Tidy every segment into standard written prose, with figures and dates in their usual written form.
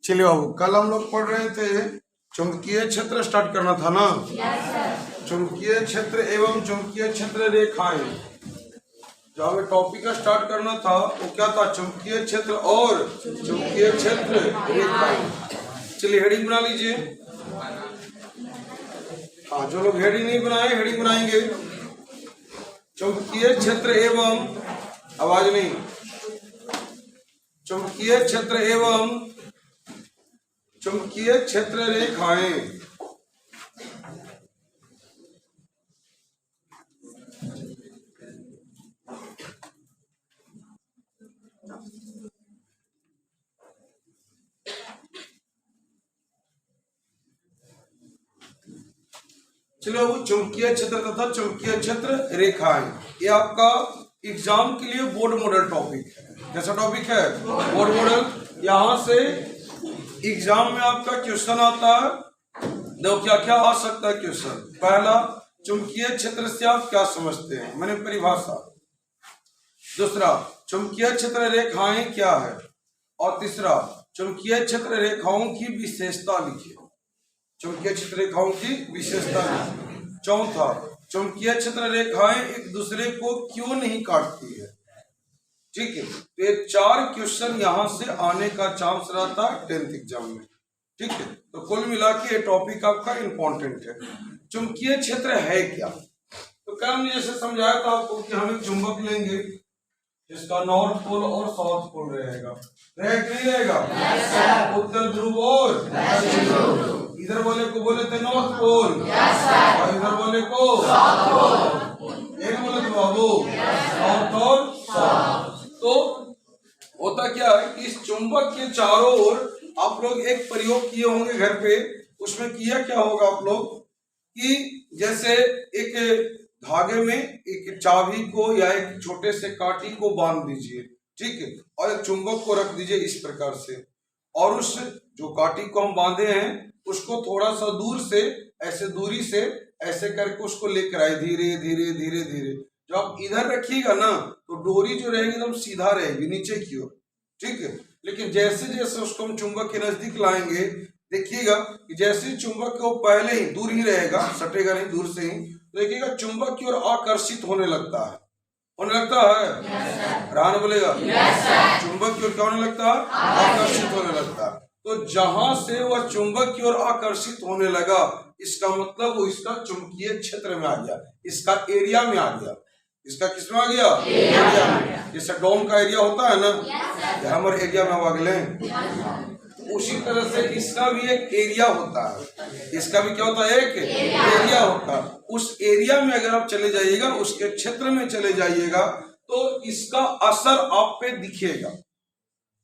चलिए बाबू, कल हम लोग पढ़ रहे थे चुंबकीय क्षेत्र स्टार्ट करना था ना। चुंबकीय क्षेत्र एवं चुंबकीय क्षेत्र रेखाएं, जो हमें टॉपिक का स्टार्ट करना था वो क्या था? चुंबकीय क्षेत्र और चुंबकीय क्षेत्र रेखाएं। चलिए हेडिंग बना लीजिए। हाँ, जो लोग हेडिंग नहीं बनाए हेडिंग बनाएंगे। चुंबकीय क्षेत्र एवं, आवाज नहीं, चुंबकीय क्षेत्र एवं चुंबकीय क्षेत्र रेखाएं। चलो, वो चुंबकीय क्षेत्र तथा चुंबकीय क्षेत्र रेखाएं, ये आपका एग्जाम के लिए बोर्ड मॉडल टॉपिक है। कैसा टॉपिक है? Board model. यहां से एग्जाम में आपका क्वेश्चन आता है। देखो क्या क्या आ सकता है क्वेश्चन। पहला, चुंबकीय क्षेत्र से आप क्या समझते हैं, मैंने परिभाषा। दूसरा, चुंबकीय क्षेत्र रेखाएं क्या है। और तीसरा, चुंबकीय क्षेत्र रेखाओं की विशेषता लिखिए। चुंबकीय क्षेत्र रेखाओं की विशेषता लिखिए। चौथा, चुंबकीय क्षेत्र रेखाएं एक दूसरे को क्यों नहीं काटती है। ठीक है, तो ये 4 क्वेश्चन यहां से आने का चांस रहता है 10th एग्जाम में। ठीक है, तो कुल मिला के ये टॉपिक आपका इंपॉर्टेंट है। चुंबकीय क्षेत्र है क्या? तो कल हमने जैसे समझाया था आपको कि हम एक चुंबक लेंगे जिसका नॉर्थ पोल और साउथ पोल रहेगा। नहीं रहेगा? उत्तर ध्रुव और दक्षिण ध्रुव। इधर वाले को बोले थे नॉर्थ पोल और इधर वाले को साउथ पोल। एक बोले थे बाबू नॉर्थ और साउथ। तो होता क्या है कि इस चुंबक के चारों ओर आप लोग एक प्रयोग किए होंगे घर पे। उसमें किया क्या होगा आप लोग कि जैसे एक धागे में एक चाबी को या एक छोटे से काठी को बांध दीजिए। ठीक है, और एक चुंबक को रख दीजिए इस प्रकार से, और उस जो काठी को हम बांधे हैं उसको थोड़ा सा दूर से, ऐसे दूरी से ऐसे करके उसको लेकर आए धीरे धीरे धीरे धीरे। जब आप इधर रखिएगा ना तो डोरी जो रहेगी एकदम सीधा रहेगी नीचे की ओर। ठीक है, लेकिन जैसे जैसे उसको हम चुंबक के नजदीक लाएंगे, देखिएगा कि जैसे चुंबक को पहले ही दूर ही रहेगा, सटेगा नहीं, दूर से ही, तो देखिएगा चुंबक की ओर आकर्षित होने लगता है। होने लगता है? रान बोलेगा चुंबक की ओर क्या होने लगता है? आकर्षित होने लगता है। तो जहां से वह चुंबक की ओर आकर्षित होने लगा, इसका मतलब वो इसका चुंबकीय क्षेत्र में आ गया, इसका एरिया में आ गया। इसका किसमें आ गया? एरिया में। जैसे डोम का एरिया होता है ना, हमारे एरिया में हम अगले, उसी तरह से इसका भी एक एरिया होता है। इसका भी क्या होता है? एक एरिया होता है। उस एरिया में अगर आप चले जाइएगा, उसके क्षेत्र में चले जाइएगा, तो इसका असर आप पे दिखेगा।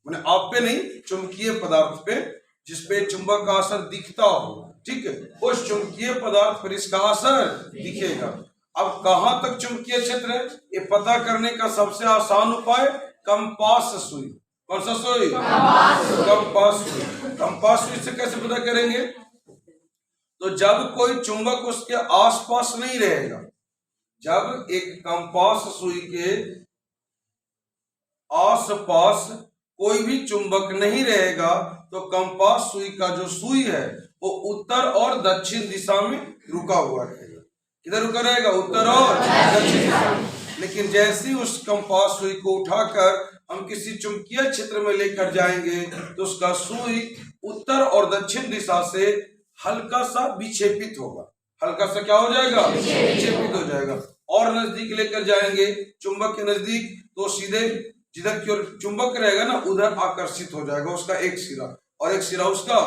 माने आप पे नहीं, चुंबकीय पदार्थ पे, जिसपे चुंबक का असर दिखता हो। ठीक है, उस चुंबकीय पदार्थ पर इसका असर दिखेगा। अब कहां तक चुंबकीय क्षेत्र है ये पता करने का सबसे आसान उपाय कंपास सुई। कौन सा सुई? कंपास सुई। कंपास सुई से कैसे पता करेंगे? तो जब कोई चुंबक उसके आसपास नहीं रहेगा, जब एक कंपास सुई के आसपास कोई भी चुंबक नहीं रहेगा, तो कंपास सुई का जो सुई है वो उत्तर और दक्षिण दिशा में रुका हुआ रहेगा। किधर रुका रहेगा? उत्तर और दक्षिण दिशा में। लेकिन जैसे ही उस कंपास सुई को उठाकर हम किसी चुंबकीय क्षेत्र में लेकर जाएंगे, तो उसका सुई उत्तर और दक्षिण दिशा से हल्का सा विक्षेपित होगा। हल्का सा क्या हो जाएगा? विक्षेपित हो जाएगा। और नजदीक लेकर जाएंगे चुंबक के नजदीक, तो सीधे जिधर की ओर चुंबक रहेगा ना, उधर आकर्षित हो जाएगा उसका एक सिरा, और एक सिरा उसका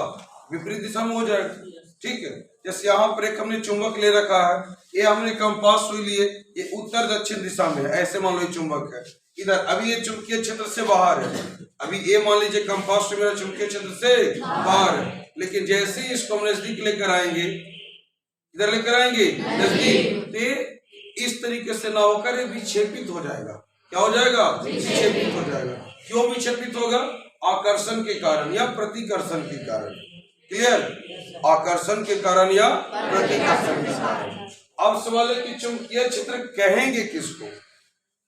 विपरीत दिशा में हो जाएगा। ठीक है, जैसे यहाँ पर एक हमने चुंबक ले रखा है, ये हमने कंपास सुई लिए, ये उत्तर दक्षिण दिशा में है, ऐसे मान लो चुंबक है इधर। अभी ये चुंबकीय क्षेत्र से बाहर है। अभी ये मान लीजिए कंपास सुई मेरा चुंबकीय क्षेत्र से बाहर है, लेकिन जैसे ही इसको हम नजदीक लेकर आएंगे, इधर लेकर आएंगे नजदीक, तो इस तरीके से ना होकर ये विक्षेपित हो जाएगा। क्या हो जाएगा? विक्षेपित हो जाएगा। क्यों विक्षेपित होगा? आकर्षण के कारण या प्रतिकर्षण के कारण। क्लियर? आकर्षण के कारण या प्रतिकर्षण के कारण। अब सवाल है कि चुंबकीय क्षेत्र कहेंगे किसको?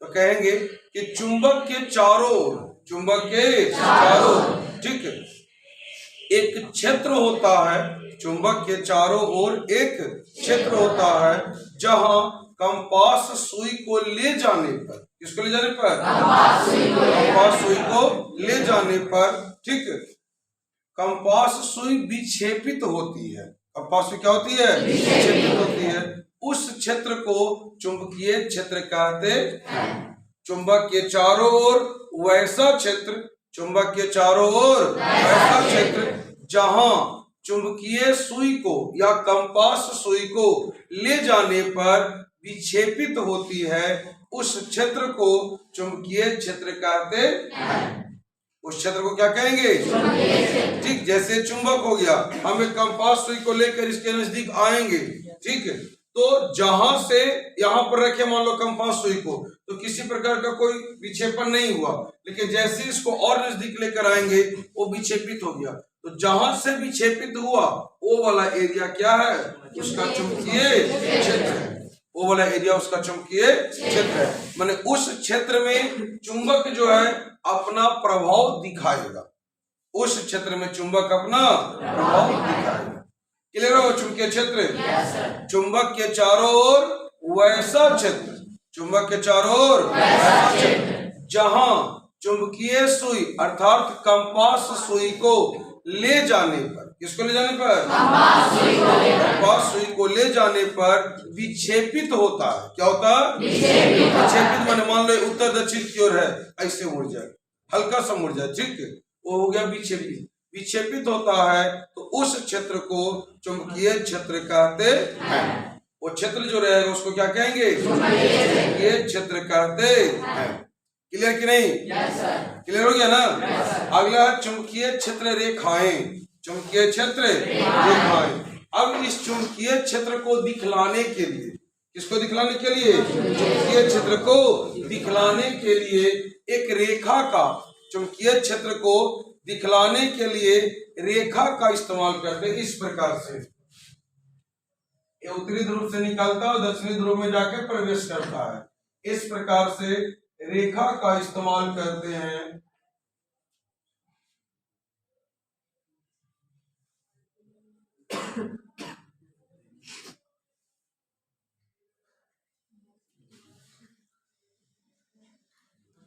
तो कहेंगे कि चुंबक के चारों ओर, चुंबक के चारों ओर, ठीक है, एक क्षेत्र होता है, चुंबक के चारों ओर एक क्षेत्र होता है जहां कंपास सुई को ले जाने पर, किसको ले जाने पर, कंपास सुई को ले जाने पर, ठीक, कंपास सुई विक्षेपित होती है। कंपास सुई क्या होती है, विक्षेपित होती है। उस क्षेत्र को चुंबकीय क्षेत्र कहते हैं। चुंबक के चारों ओर वैसा क्षेत्र, चुंबक के चारों ओर वैसा क्षेत्र जहां चुंबकीय सुई को या कंपास सुई को ले जाने पर विक्षेपित होती है, उस क्षेत्र को चुंबकीय क्षेत्र कहते हैं। उस क्षेत्र को क्या कहेंगे, ठीक। जैसे चुंबक हो गया, हम एक कंपास सुई को लेकर इसके नजदीक आएंगे, ठीक है, तो जहां से यहां पर रखे मान लो कंपास सुई को, तो किसी प्रकार का कोई विक्षेपण नहीं हुआ, लेकिन जैसे इसको और नजदीक लेकर आएंगे वो विक्षेपित हो गया। तो जहां से विक्षेपित हुआ वो वाला एरिया क्या है, उसका चुंबकीय क्षेत्र है। वो वाला एरिया उसका चुंबकीय क्षेत्र है। माने उस क्षेत्र में चुंबक जो है अपना प्रभाव दिखाएगा, उस क्षेत्र में चुंबक अपना प्रभाव दिखाएगा। क्लियर हो, चुंबकीय क्षेत्र, चुंबक के चारों ओर वैसा क्षेत्र, चुंबक के चारों ओर वैसा क्षेत्र जहां चुंबकीय सुई अर्थात कंपास सुई को ले जाने पर, किसको ले जाने पर, कंपास सुई को ले जाने पर विक्षेपित होता है। क्या होता है, विक्षेपित। माने मान लो उत्तर दक्षिण की ओर है, ऐसे मुड़ जाए, हल्का सा मुड़ जाए, ठीक है, वो हो गया विक्षेपित। विक्षेपित होता है तो उस क्षेत्र को चुंबकीय क्षेत्र कहते हैं। वो क्षेत्र जो रहेगा उसको क्या कहेंगे, चुंबकीय क्षेत्र कहते हैं। क्लियर कि नहीं, क्लियर हो गया ना। अगला है चुंबकीय क्षेत्र रेखाएं, चुंबकीय क्षेत्र रेखाएं। अब इस चुंबकीय क्षेत्र को दिखलाने के लिए, किसको दिखलाने के लिए, चुंबकीय क्षेत्र को दिखलाने के लिए एक रेखा का, चुंबकीय क्षेत्र को दिखलाने के लिए रेखा का इस्तेमाल करते हैं। इस प्रकार से ये उत्तरी ध्रुव से निकलता है, दक्षिणी ध्रुव में जाके प्रवेश करता है। इस प्रकार से रेखा का इस्तेमाल करते हैं।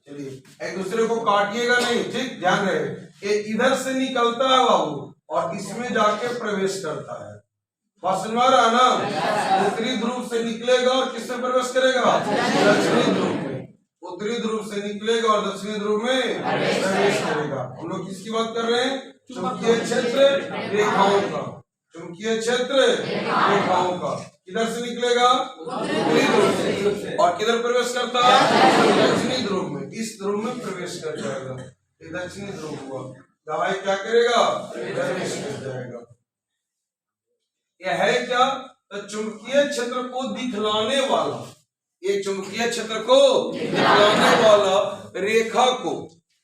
चलिए, एक दूसरे को काटिएगा नहीं, ठीक, ध्यान रहे। ये इधर से निकलता है बाबू और इसमें जाके प्रवेश करता है। बात समझ रहा है ना। उत्तरी ध्रुव से निकलेगा और किससे प्रवेश करेगा, दक्षिणी ध्रुव में। उत्तरी ध्रुव से निकलेगा और दक्षिणी ध्रुव में प्रवेश करेगा। हम लोग किसकी बात कर रहे हैं, चुंबकीय क्षेत्र रेखाओं का, चुंबकीय क्षेत्र रेखाओं का। किधर से निकलेगा, उत्तरी ध्रुव से, और किधर प्रवेश करता है, दक्षिणी ध्रुव में। इस ध्रुव में प्रवेश कर जाएगा, ये दक्षिणी ध्रुव हुआ। दवाई क्या करेगा, प्रवेश कर जाएगा। यह है क्या, तो चुंबकीय क्षेत्र को दिखलाने वाला, एक चुंबकीय क्षेत्र को दिखलाने वाला रेखा को,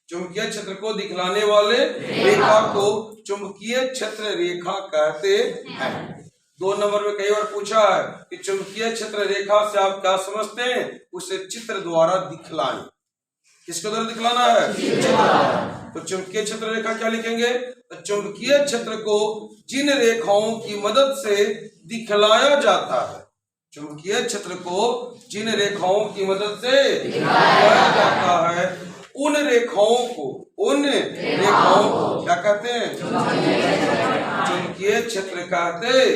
चुंबकीय क्षेत्र को दिखलाने वाले रेखा को चुंबकीय क्षेत्र रेखा कहते हैं। 2 नंबर में कई बार पूछा है कि चुंबकीय क्षेत्र रेखा से आप क्या समझते हैं, उसे चित्र द्वारा दिखलाएं। किसके द्वारा दिखलाना है, चित्र। तो चुंबकीय क्षेत्र रेखा क्या लिखेंगे, तो चुंबकीय क्षेत्र को जिन रेखाओं की मदद से दिखलाया जाता है, चुंबकीय क्षेत्र को जिन रेखाओं की मदद से दिखलाया जाता है, उन रेखाओं को क्या कहते हैं, चुंबकीय क्षेत्र कहते हैं।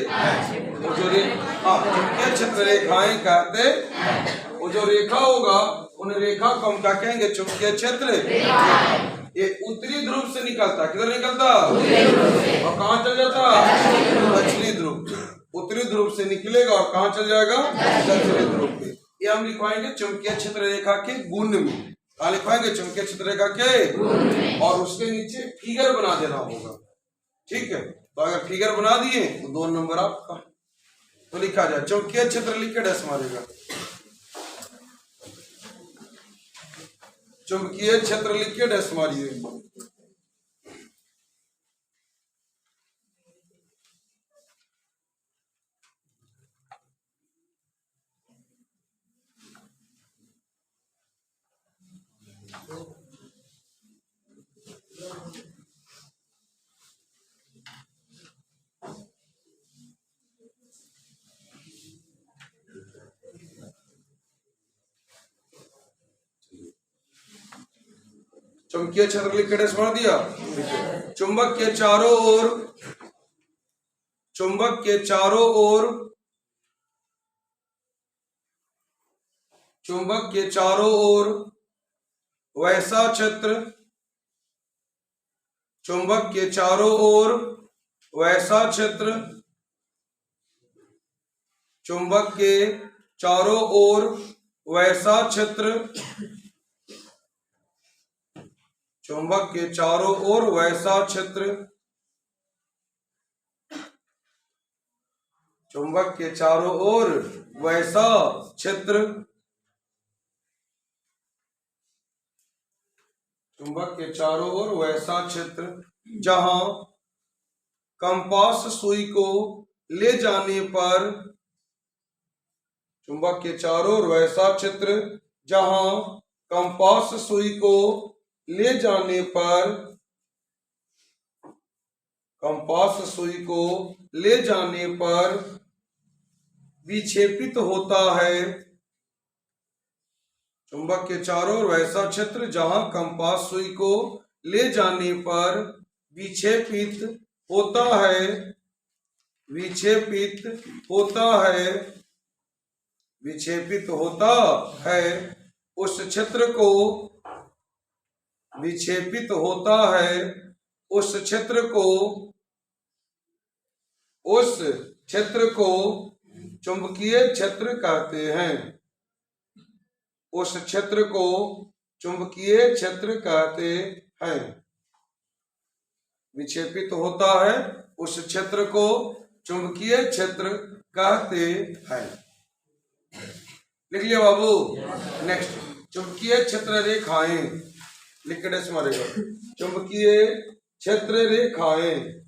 वो जो चुंबकीय क्षेत्र रेखाएं कहते हैं। वो जो रेखा होगा उन रेखा को हम क्या कहेंगे, चुंबकीय क्षेत्र। ये उत्तरी ध्रुव से निकलता, किधर निकलता, और कहाँ चल जाता, दक्षिणी ध्रुव। उत्तरी ध्रुव से निकलेगा और कहाँ चल जाएगा, दक्षिणी ध्रुव पे। ये हम लिखवाएंगे चुंबकीय क्षेत्र रेखा के गुण में। कहाँ लिखवाएंगे, चुंबकीय क्षेत्र रेखा के गुण में, और उसके नीचे फिगर बना देना होगा, ठीक है। तो अगर फिगर बना दिए तो 2 नंबर आपका। तो लिखा जाए चुंबकीय क्षेत्र लिख के डैश मारेगा, चुंबकीय क्षेत्र लिख के डैश मारिए। चुंबकीय क्षेत्र लिख के स्मरण दिया। चुंबक के चारों ओर, चुंबक के चारों ओर, चुंबक के चारों ओर वैसा क्षेत्र, चुंबक के चारों ओर वैसा क्षेत्र, चुंबक के चारों ओर वैसा क्षेत्र, चुंबक के चारों ओर वैसा क्षेत्र, चुंबक के चारों ओर वैसा क्षेत्र, चुंबक के चारों ओर वैसा क्षेत्र जहां कंपास सुई को ले जाने पर, चुंबक के चारों ओर वैसा क्षेत्र जहां कंपास सुई को ले जाने पर, कंपास सुई को ले जाने पर विक्षेपित होता है, चुंबक के चारों ओर वैसा क्षेत्र जहां कंपास सुई को ले जाने पर विक्षेपित होता है, विक्षेपित होता है, विक्षेपित होता है, उस क्षेत्र को विक्षेपित होता है, उस क्षेत्र को, उस क्षेत्र को चुंबकीय क्षेत्र कहते हैं, उस क्षेत्र को चुंबकीय क्षेत्र कहते हैं। विक्षेपित होता है उस क्षेत्र को चुंबकीय क्षेत्र कहते हैं। लिख लिया बाबू। नेक्स्ट, चुंबकीय क्षेत्र रेखाएं लिख के स्मरेगा। चुंबकीय क्षेत्र रेखाएं,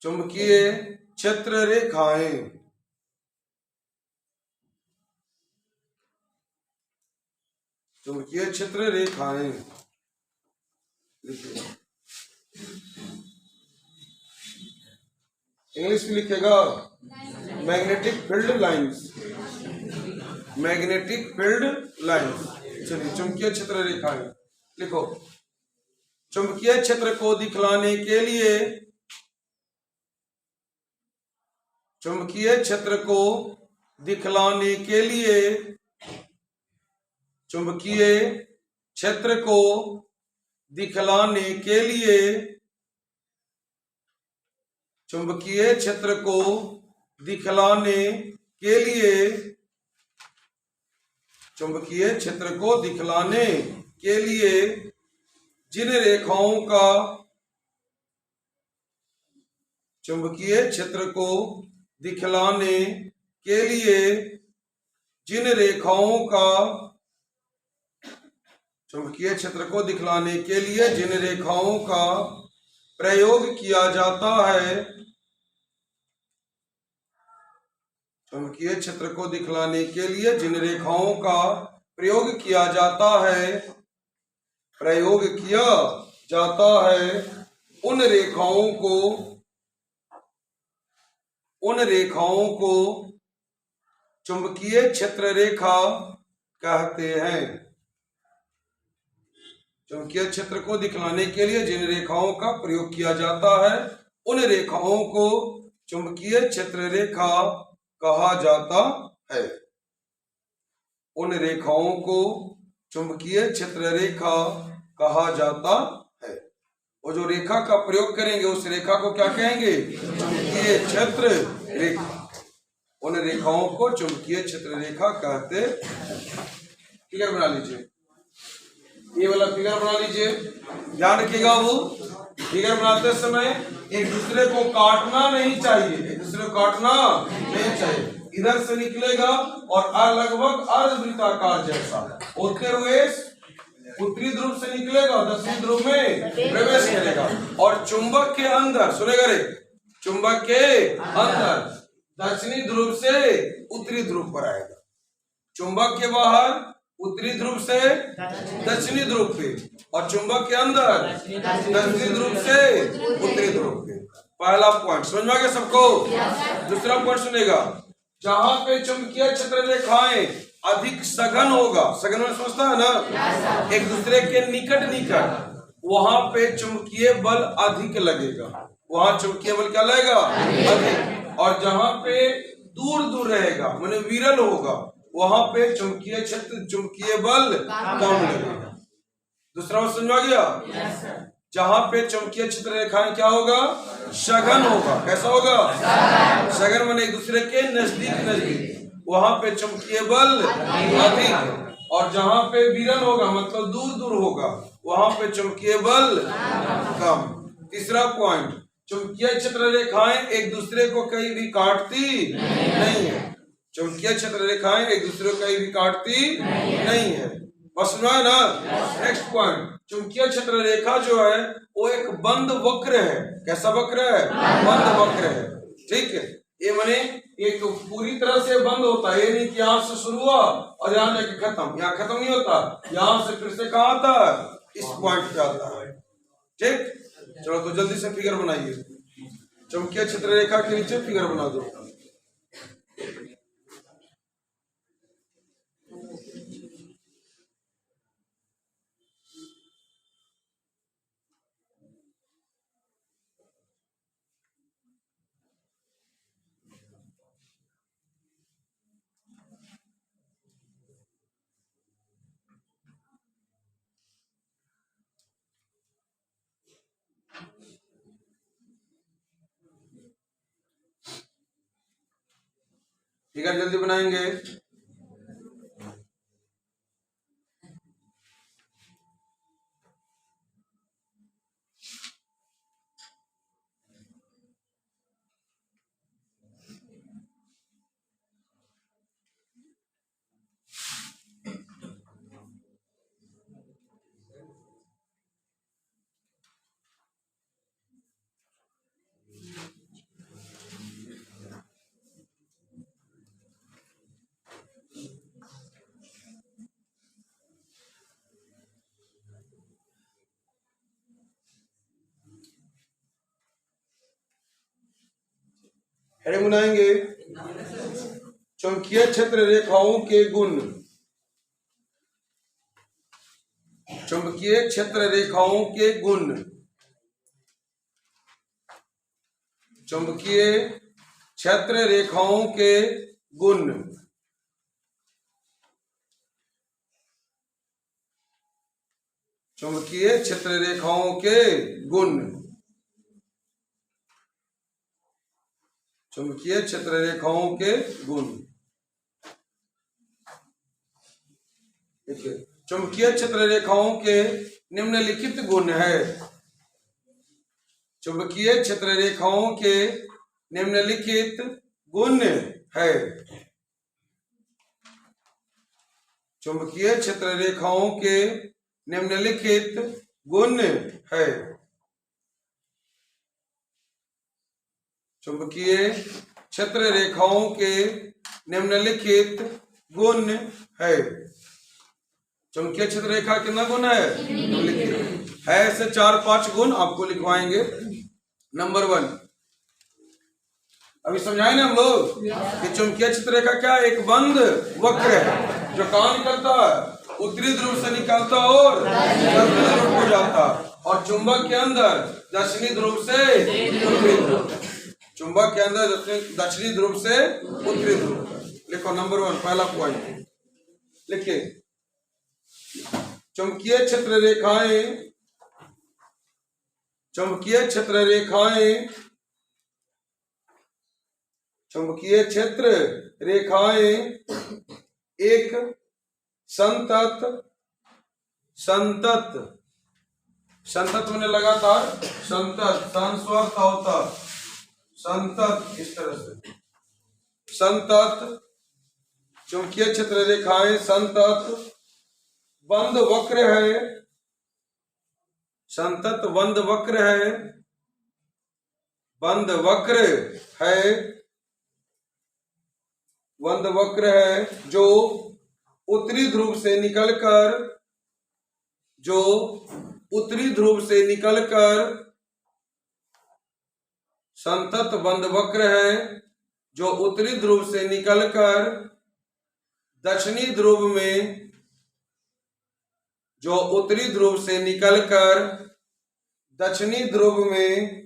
चुंबकीय क्षेत्र रेखाएं, चुंबकीय क्षेत्र रेखाएं। इंग्लिश में लिखेगा magnetic field lines, magnetic field lines. चलिए, चुंबकीय क्षेत्र रेखाएं लिखो। चुंबकीय क्षेत्र को दिखलाने के लिए, चुंबकीय क्षेत्र को दिखलाने के लिए, चुंबकीय क्षेत्र को दिखलाने के लिए, चुंबकीय क्षेत्र को दिखलाने के लिए, चुंबकीय क्षेत्र को दिखलाने के लिए जिन रेखाओं का, चुंबकीय क्षेत्र को दिखलाने के लिए जिन रेखाओं का, चुंबकीय क्षेत्र को दिखलाने के लिए जिन रेखाओं का प्रयोग किया जाता है, चुंबकीय क्षेत्र को दिखलाने के लिए जिन रेखाओं का प्रयोग किया जाता है, प्रयोग किया जाता है, उन रेखाओं को, उन रेखाओं को चुंबकीय क्षेत्र रेखा कहते हैं। चुंबकीय क्षेत्र को दिखलाने के लिए जिन रेखाओं का प्रयोग किया जाता है, उन रेखाओं को चुंबकीय क्षेत्र रेखा कहा जाता है। उन रेखाओं को चुंबकीय क्षेत्र रेखा कहा जाता है। और जो रेखा का प्रयोग करेंगे उस रेखा को क्या कहेंगे? चुंबकीय क्षेत्र रेखा। उन रेखाओं को चुंबकीय क्षेत्र रेखा कहते हैं। फिगर बना लीजिए, ये वाला फिगर बना लीजिए। ध्यान रखिएगा, वो फिगर बनाते समय एक दूसरे को काटना नहीं चाहिए, एक दूसरे को काटना नहीं चाहिए। इधर से निकलेगा और लगभग अर्धवृत्ताकार जैसा होते हुए उत्तरी ध्रुव से निकलेगा, दक्षिणी ध्रुव में प्रवेश करेगा और चुंबक के अंदर, सुनेगा रे, चुंबक के अंदर दक्षिणी ध्रुव से उत्तरी ध्रुव पर आएगा। चुंबक के बाहर उत्तरी ध्रुव से दक्षिणी ध्रुव पे और चुंबक के अंदर दक्षिणी ध्रुव से उत्तरी ध्रुव पे। पहला पॉइंट समझ में आ गया सबको? दूसरा पॉइंट सुनेगा, जहां पे चुंबकीय क्षेत्र रेखाएं अधिक सघन होगा, सघन में समझता है ना, एक दूसरे के निकट निकट, वहां पे चुंबकीय बल अधिक लगेगा, वहां चुंबकीय बल क्या लगेगा, अधिक। और जहां पे दूर दूर रहेगा माने विरल होगा, वहां पे चुंबकीय क्षेत्र चुंबकीय बल कम लगेगा। दूसरा बात समझ आ गया। जहां पे चुंबकीय क्षेत्र रेखाएं क्या होगा, सघन होगा। कैसा होगा, सघन माने एक दूसरे के नजदीक नजदीक, वहां पे चुंबकीय बल अधिक। और जहां पे विरल होगा मतलब दूर दूर होगा, वहां पे चुंबकीय बल कम। तीसरा पॉइंट, चुंबकीय क्षेत्र रेखाएं एक दूसरे को कहीं भी काटती नहीं है, चुंबकीय क्षेत्र रेखाएं एक दूसरे को कहीं भी काटती नहीं है। बस सुना है ना। नेक्स्ट पॉइंट, चुंबकीय क्षेत्र रेखा जो है वो एक बंद वक्र है। कैसा वक्र है, बंद वक्र है। ठीक है, ये माने एक पूरी तरह से बंद होता है, ये नहीं कि यहाँ से शुरू हुआ और यहाँ जाके खत्म, यहाँ खत्म नहीं होता, यहाँ से फिर से कहाँ आता है, इस पॉइंट पे आता है। ठीक, चलो तो जल्दी से फिगर बनाइए। चुंबकीय क्षेत्र रेखा के नीचे फिगर बना दो। फिगर जल्दी बनाएंगे। हेडिंग बनाएंगे, चुंबकीय क्षेत्र रेखाओं के गुण। चुंबकीय क्षेत्र रेखाओं के गुण, चुंबकीय क्षेत्र रेखाओं के गुण। चुंबकीय क्षेत्र रेखाओं के गुण, चुंबकीय क्षेत्र रेखाओं के गुण। देखिए, चुंबकीय क्षेत्र रेखाओं के निम्नलिखित गुण है। चुंबकीय क्षेत्र रेखाओं के निम्नलिखित गुण है। चुंबकीय क्षेत्र रेखाओं के निम्नलिखित गुण है। चुंबकीय क्षेत्र रेखाओं के निम्नलिखित गुण है। चुंबकीय क्षेत्र रेखा कितना गुण है, निम्नलिखित है। ऐसे 4-5 गुण आपको लिखवाएंगे। नंबर 1, अभी समझाए ना हम लोग कि चुंबकीय क्षेत्र रेखा क्या, एक बंद वक्र है जो कहाँ निकलता है, उत्तरी ध्रुव से निकलता और दक्षिणी ध्रुव को जाता, और चुंबक के अंदर दक्षिणी ध्रुव से उत्तरी ध्रुव, चुंबक के अंदर दक्षिणी ध्रुव से उत्तरी ध्रुव। लिखो नंबर 1, पहला पॉइंट लिखिए। चुंबकीय क्षेत्र रेखाएं, चुंबकीय क्षेत्र रेखाएं, चुंबकीय क्षेत्र रेखाएं एक संतत, संतत, संतत मैंने लगातार, संतत संस्वर्त होता, संतत, इस तरह से संतत चुंबकीय क्षेत्र रेखाएं संतत बंद वक्र है, संतत बंद वक्र है, बंद वक्र है, बंद वक्र है, जो उत्तरी ध्रुव से निकलकर, जो उत्तरी ध्रुव से निकलकर, संतत बंद वक्र है जो उत्तरी ध्रुव से निकलकर दक्षिणी ध्रुव में जो उत्तरी ध्रुव से निकलकर दक्षिणी ध्रुव में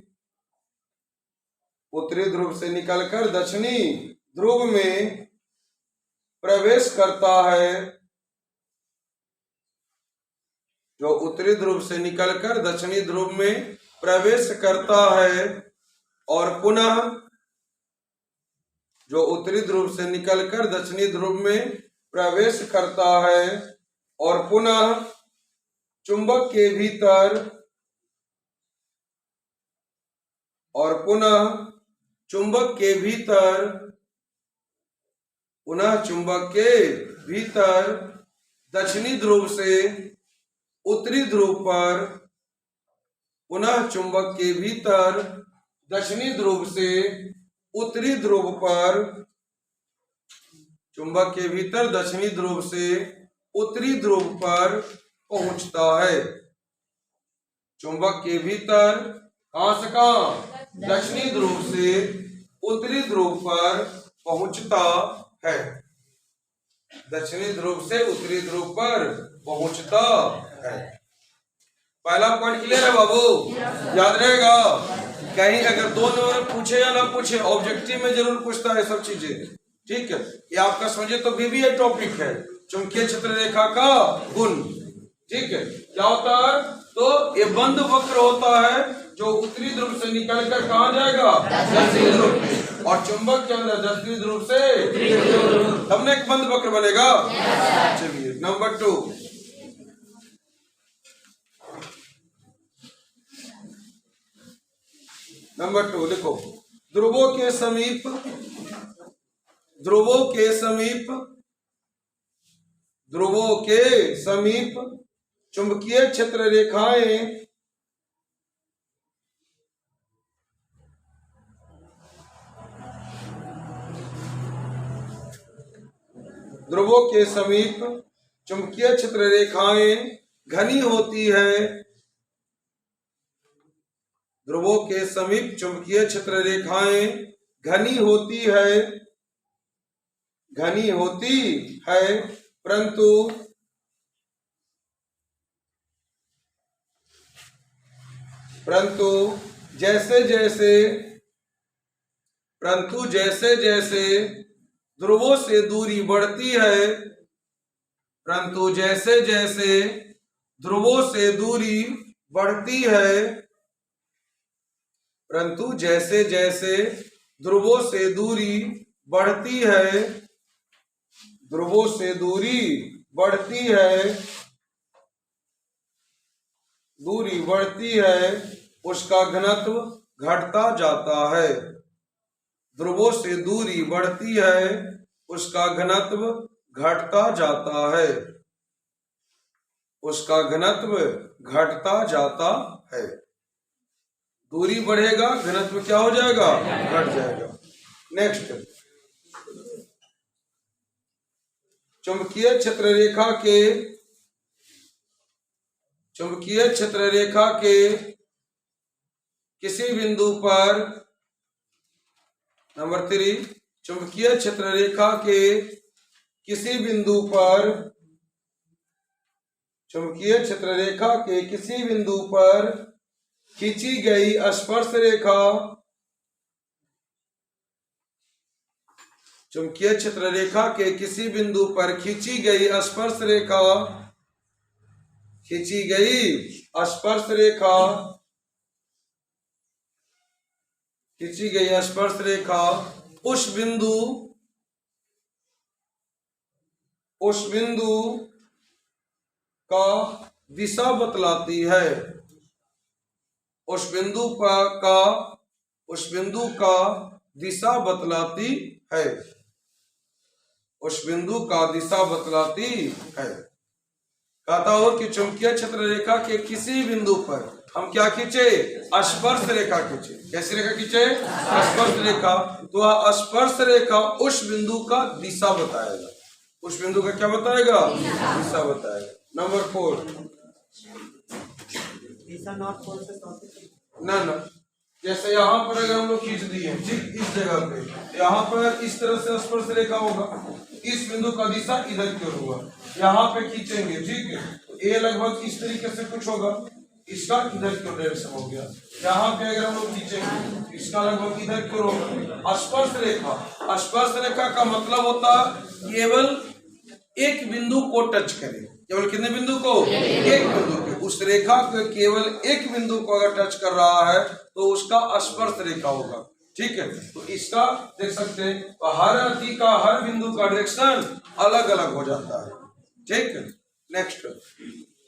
उत्तरी ध्रुव से निकलकर दक्षिणी ध्रुव में प्रवेश करता है, जो उत्तरी ध्रुव से निकलकर दक्षिणी ध्रुव में प्रवेश करता है और पुनः जो उत्तरी ध्रुव से निकलकर दक्षिणी ध्रुव में प्रवेश करता है और पुनः चुंबक के भीतर और पुनः चुंबक के भीतर पुनः चुंबक के भीतर दक्षिणी ध्रुव से उत्तरी ध्रुव पर पुनः चुंबक के भीतर दक्षिणी ध्रुव से उत्तरी ध्रुव पर चुंबक के भीतर दक्षिणी ध्रुव से उत्तरी ध्रुव पर पहुंचता है। चुंबक के भीतर कहां से कहां दक्षिणी ध्रुव से उत्तरी ध्रुव पर पहुंचता है, दक्षिणी ध्रुव से उत्तरी ध्रुव पर पहुंचता है। पहला पॉइंट क्लियर है बाबू, याद रहेगा। कहीं अगर 2 नंबर पूछे या ना पूछे, ऑब्जेक्टिव में जरूर पूछता है सब चीजें, ठीक है। ये आपका समझे तो बीबीए टॉपिक है, चुंबकीय क्षेत्र रेखा का गुण, ठीक है। क्या होता है, तो ये बंद वक्र होता है जो उत्तरी ध्रुव से निकलकर कहां जाएगा, दक्षिणी ध्रुव, और चुंबक के अंदर दक्षिणी ध्रुव से तब ना एक बंद वक्र बनेगा। चलिए नंबर 2, नंबर 2 लिखो। ध्रुवों के समीप ध्रुवों के समीप ध्रुवों के समीप चुंबकीय क्षेत्र रेखाएं ध्रुवों के समीप चुंबकीय क्षेत्र रेखाएं घनी होती है। ध्रुवों के समीप चुंबकीय क्षेत्र रेखाएं घनी होती है, परंतु जैसे जैसे ध्रुवों से दूरी बढ़ती है, परंतु जैसे जैसे ध्रुवों से दूरी बढ़ती है, परंतु जैसे जैसे ध्रुवों से दूरी बढ़ती है, ध्रुवों से दूरी बढ़ती है, उसका घनत्व घटता जाता है। ध्रुवों से दूरी बढ़ती है, उसका घनत्व घटता जाता है, उसका घनत्व घटता जाता है। दूरी बढ़ेगा, घनत्व क्या हो जाएगा, घट जाएगा। नेक्स्ट, चुंबकीय क्षेत्र रेखा के किसी बिंदु पर, नंबर 3, चुंबकीय क्षेत्र रेखा के किसी बिंदु पर, चुंबकीय क्षेत्र रेखा के किसी बिंदु पर खींची गई स्पर्श रेखा, चुंबकीय क्षेत्र रेखा के किसी बिंदु पर खींची गई स्पर्श रेखा उस बिंदु का दिशा बतलाती है, उस बिंदु का दिशा बतलाती है, उस बिंदु का दिशा बतलाती है। कहता हो कि चुंबकीय क्षेत्र रेखा के किसी बिंदु पर हम क्या खींचे, स्पर्श रेखा खींचे। कैसी रेखा खींचे, स्पर्श रेखा। तो वह स्पर्श रेखा उस बिंदु का दिशा बताएगा, उस बिंदु का क्या बताएगा, दिशा बताएगा। नंबर 4, ना जैसे यहाँ पर अगर हम लोग खींच दिए, ठीक इस जगह पे, यहाँ पर इस तरह से स्पर्श रेखा होगा, इस बिंदु का दिशा इधर की ओर हुआ, यहाँ पे खींचेंगे, ठीक है। तो ए लगभग इस तरीके से कुछ होगा, इसका इधर की ओर डायरेक्शन हो गया। यहाँ पे अगर हम लोग खींचेंगे, इसका लगभग इधर की ओर होगा। स्पर्श रेखा, स्पर्श रेखा का मतलब होता केवल एक बिंदु को टच करे, केवल कितने बिंदु को? एक बिंदु के। उस रेखा को केवल एक बिंदु को अगर टच कर रहा है तो उसका स्पर्श रेखा होगा, ठीक है। तो इसका देख सकते हैं, तो हर नदी का हर बिंदु का डायरेक्शन अलग अलग हो जाता है, ठीक है। नेक्स्ट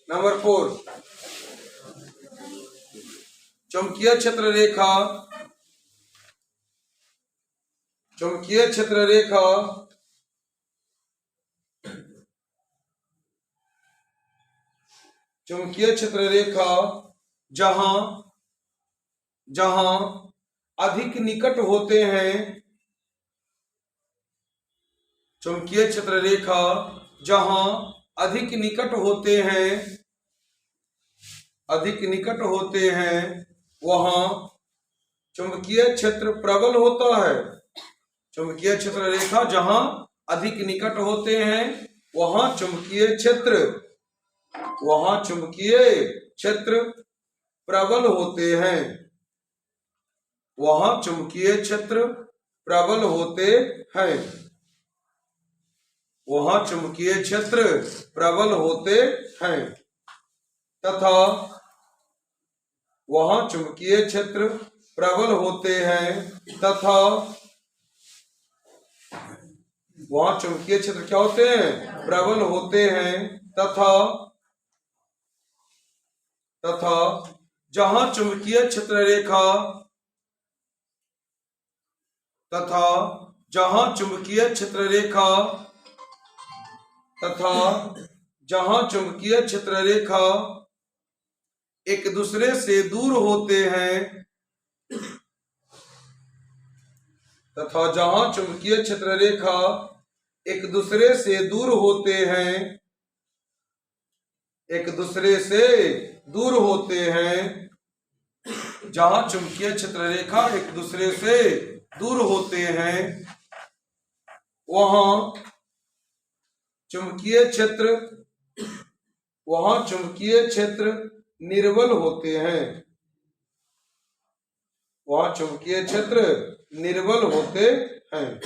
नंबर 4, चुंबकीय क्षेत्र रेखा, चुंबकीय क्षेत्र रेखा चुंबकीय क्षेत्र रेखा जहां जहां अधिक निकट होते हैं, चुंबकीय क्षेत्र रेखा जहां अधिक निकट होते हैं, अधिक निकट होते हैं वहां चुंबकीय क्षेत्र प्रबल होता है। चुंबकीय क्षेत्र रेखा जहां अधिक निकट होते हैं वहां चुंबकीय क्षेत्र प्रबल होते हैं, वहां चुंबकीय क्षेत्र प्रबल होते हैं, वहां चुंबकीय क्षेत्र प्रबल होते हैं तथा वहां चुंबकीय क्षेत्र प्रबल होते हैं तथा वहां चुंबकीय क्षेत्र क्या होते हैं? प्रबल होते हैं तथा जहां चुंबकीय क्षेत्र रेखा तथा जहां चुंबकीय क्षेत्र रेखा तथा जहां चुंबकीय क्षेत्र रेखा एक दूसरे से दूर होते हैं तथा जहां चुंबकीय क्षेत्र रेखा एक दूसरे से दूर होते हैं, एक दूसरे से दूर होते हैं, जहां चुंबकीय क्षेत्र रेखा एक दूसरे से दूर होते हैं वहां चुंबकीय क्षेत्र निर्बल होते हैं, वहां चुंबकीय क्षेत्र निर्बल होते हैं,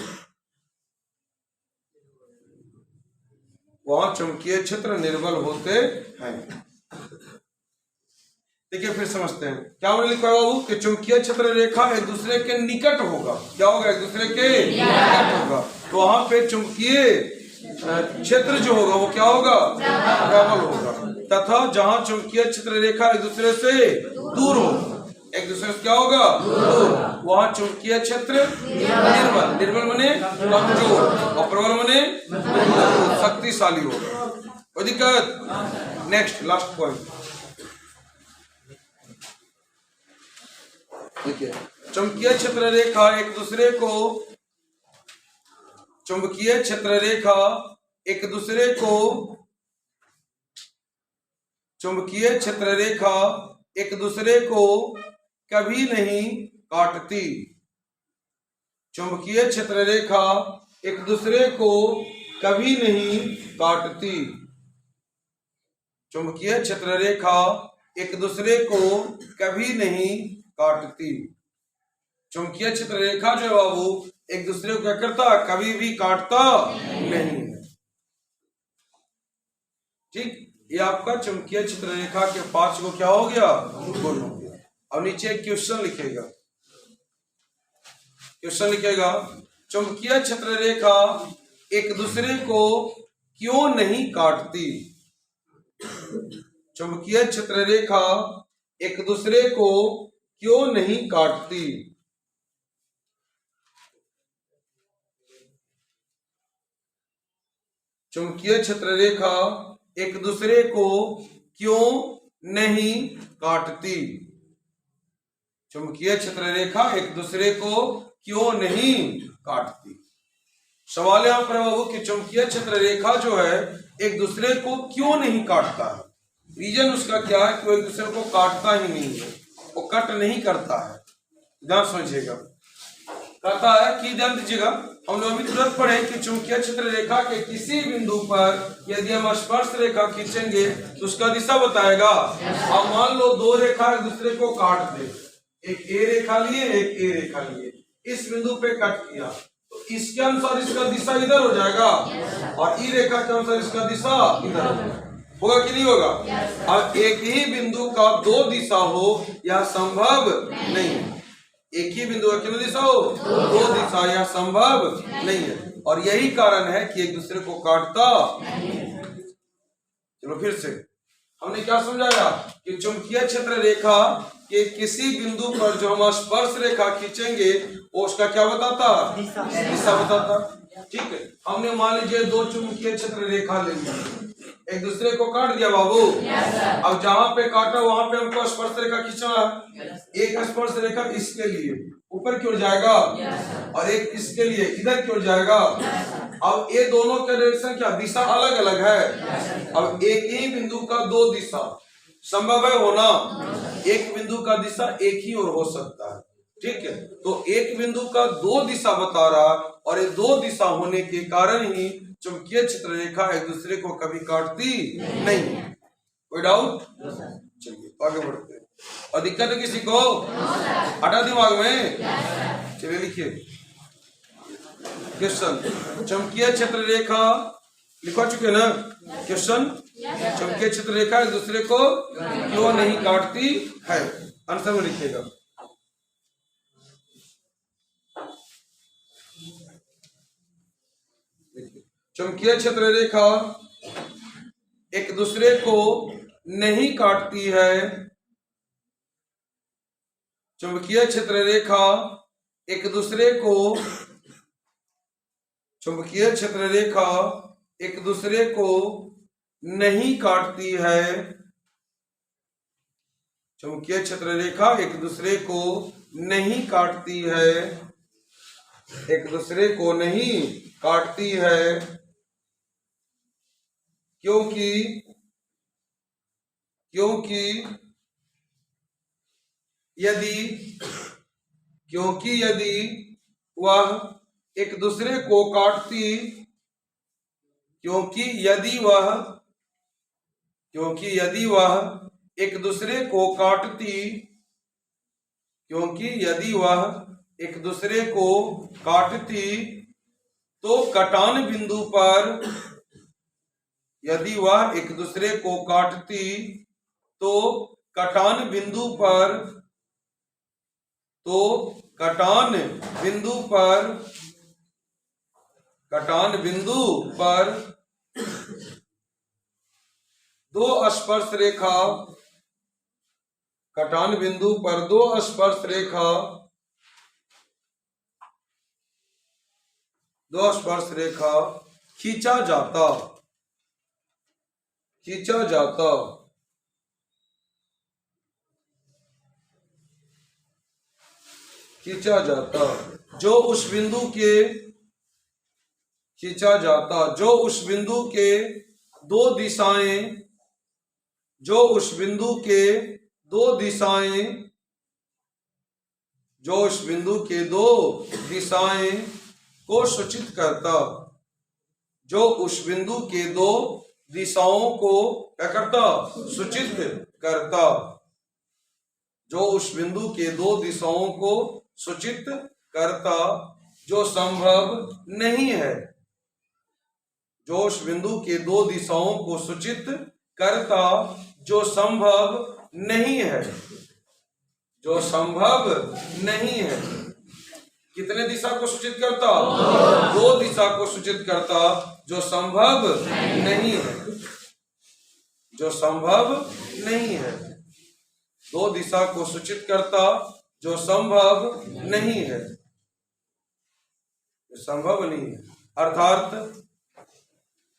वहां चुंबकीय क्षेत्र निर्बल होते हैं। ठीक है, फिर समझते हैं क्या मैंने लिखा है बाबू कि चुंबकीय क्षेत्र रेखा एक दूसरे के निकट होगा। क्या होगा? एक दूसरे के निकट होगा। तो वहां पे चुंबकीय क्षेत्र जो होगा वो क्या होगा? प्रबल होगा। तथा जहां चुंबकीय क्षेत्र रेखा एक दूसरे से दूर हो, एक दूसरे से क्या होगा? दूर, वहां चुंबकीय क्षेत्र निर्बल, निर्बल माने कमजोर और प्रबल माने शक्तिशाली होगा। कोई दिक्कत? नेक्स्ट लास्ट पॉइंट देखिए, चुंबकीय क्षेत्र रेखा एक दूसरे को चुंबकीय क्षेत्र रेखा एक दूसरे को चुंबकीय क्षेत्र रेखा एक दूसरे को कभी नहीं काटती। चुंबकीय क्षेत्र रेखा एक दूसरे को कभी नहीं काटती। चुंबकीय क्षेत्र रेखा एक दूसरे को कभी नहीं काटती। चुंबकीय क्षेत्र रेखा जो है बाबू एक दूसरे को क्या करता? कभी भी काटता नहीं। ठीक, ये आपका चुंबकीय क्षेत्र रेखा के 5 को क्या हो गया? गुण हो गया। अब नीचे एक क्वेश्चन लिखेगा, क्वेश्चन लिखेगा चुंबकीय क्षेत्र रेखा एक दूसरे को क्यों नहीं काटती? चुंबकीय क्षेत्र रेखा एक दूसरे को क्यों नहीं काटती? चुंबकीय क्षेत्र रेखा एक दूसरे को क्यों नहीं काटती? चुंबकीय क्षेत्र रेखा एक दूसरे को क्यों नहीं काटती? सवाल यहां पर बाबू कि चुंबकीय क्षेत्र रेखा जो है एक दूसरे को क्यों नहीं काटता है। रीजन उसका क्या है कि वो एक दूसरे को काटता ही नहीं है, वो कट नहीं करता है। ध्यान समझिएगा, कहता है कि ध्यान दीजिएगा, हम लोग अभी तुरंत पढ़े कि चुंबकीय क्षेत्र रेखा के किसी बिंदु पर यदि हम स्पर्श रेखा खींचेंगे तो उसका दिशा बताएगा। अब मान लो दो रेखा एक दूसरे को काट दे, एक ए रेखा लिए एक ए रेखा लिए, इस बिंदु पे कट किया तो इसके अनुसार इसका दिशा इधर हो जाएगा और ई रेखा के अनुसार इसका दिशा इधर होगा कि नहीं होगा। अब एक ही बिंदु का दो दिशा हो यह संभव नहीं, एक ही बिंदु का कितनी दिशा हो, दो दिशा, यह संभव नहीं है और यही कारण है कि एक दूसरे को काटता। चलो फिर से हमने क्या समझाया कि चुंबकीय क्षेत्र रेखा के किसी बिंदु पर जो हम स्पर्श रेखा खींचेंगे वो उसका क्या बताता, दिशा बताता। ठीक है, हमने मान लीजिए दो चुंबकीय क्षेत्र रेखा ले लिया, एक दूसरे को काट दिया बाबू। अब जहां पे काटा वहां पे हमको स्पर्श रेखा खींचना है। एक स्पर्श रेखा इसके लिए ऊपर की ओर जाएगा और एक इसके लिए इधर की ओर जाएगा। अब ये दोनों के डायरेक्शन क्या, दिशा अलग अलग है। अब एक ही बिंदु का दो दिशा संभव है होना, एक बिंदु का दिशा एक ही ओर हो सकता है। ठीक है, तो एक बिंदु का दो दिशा बता रहा और ये दो दिशा होने के कारण ही चुंबकीय क्षेत्र रेखा एक दूसरे को कभी काटती नहीं। कोई डाउट? चलिए आगे बढ़ते हैं। और दिक्कत है किसी को? हटा दिमाग में। चलिए लिखिए क्वेश्चन, चुंबकीय क्षेत्र रेखा लिखवा चुके ना क्वेश्चन, चुंबकीय क्षेत्र रेखा एक दूसरे को क्यों नहीं काटती है, आंसर में लिखिएगा। चुंबकीय क्षेत्र रेखा एक दूसरे को नहीं काटती है, चुंबकीय क्षेत्र रेखा एक दूसरे को, चुंबकीय क्षेत्र रेखा एक दूसरे को नहीं काटती है, चुंबकीय क्षेत्र रेखा एक दूसरे को नहीं काटती है, एक दूसरे को नहीं काटती है क्योंकि यदि वह एक दूसरे को काटती, क्योंकि यदि वह एक दूसरे को काटती, क्योंकि यदि वह एक दूसरे को काटती तो कटान बिंदु पर, यदि वह एक दूसरे को काटती तो कटान बिंदु पर, तो कटान बिंदु पर दो स्पर्श रेखा, कटान बिंदु पर दो स्पर्श रेखा खींचा जाता जो उस बिंदु के खींचा जाता, जो उस बिंदु के दो दिशाएं, जो उस बिंदु के दो दिशाएं, जो उस बिंदु के दो दिशाएं को सूचित करता, जो उस बिंदु के दो दिशाओं को क्या करता, सूचित करता, जो उस बिंदु के दो दिशाओं को सूचित करता, जो संभव नहीं है, जो उस बिंदु के दो दिशाओं को सूचित करता जो संभव नहीं है, जो संभव नहीं है। कितने दिशा को सूचित करता, दो दिशा को सूचित करता जो संभव नहीं है, जो संभव नहीं है, दो दिशा को सूचित करता जो संभव नहीं है, संभव नहीं है।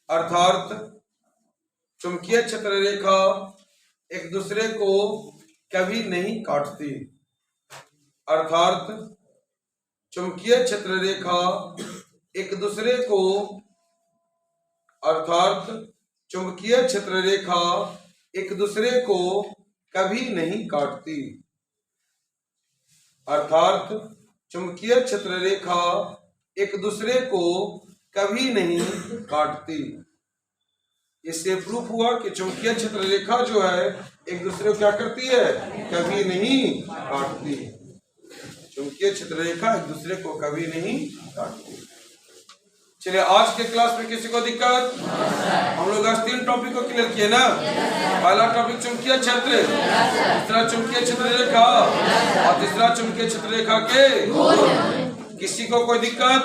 अर्थात चुंबकीय क्षेत्र रेखा एक दूसरे को कभी नहीं काटती, अर्थात चुंबकीय क्षेत्र रेखा एक दूसरे को, अर्थात चुंबकीय क्षेत्र रेखा एक दूसरे को कभी नहीं काटती, अर्थात चुंबकीय क्षेत्र रेखा एक दूसरे को कभी नहीं काटती। इससे प्रूफ हुआ कि चुंबकीय क्षेत्र रेखा जो है एक दूसरे को क्या करती है, कभी नहीं काटती। चुंबकीय क्षेत्र रेखा एक दूसरे को कभी नहीं काटती। चलिए आज के क्लास में किसी को दिक्कत? हम लोग आज 3 टॉपिक को क्लियर किए ना। पहला टॉपिक चुंबकीय क्षेत्र, दूसरा चुंबकीय क्षेत्र रेखा और तीसरा चुंबकीय क्षेत्र रेखा के किसी को कोई दिक्कत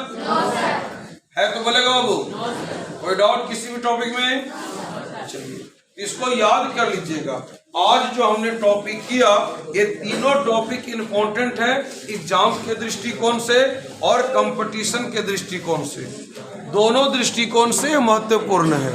है तो बोलेगा बाबू, कोई डाउट किसी भी टॉपिक में? चलिए इसको याद कर लीजिएगा। आज जो हमने टॉपिक किया ये तीनों टॉपिक इंपॉर्टेंट है एग्जाम के दृष्टिकोण से और कंपटीशन के दृष्टिकोण से, दोनों दृष्टिकोण से महत्वपूर्ण है।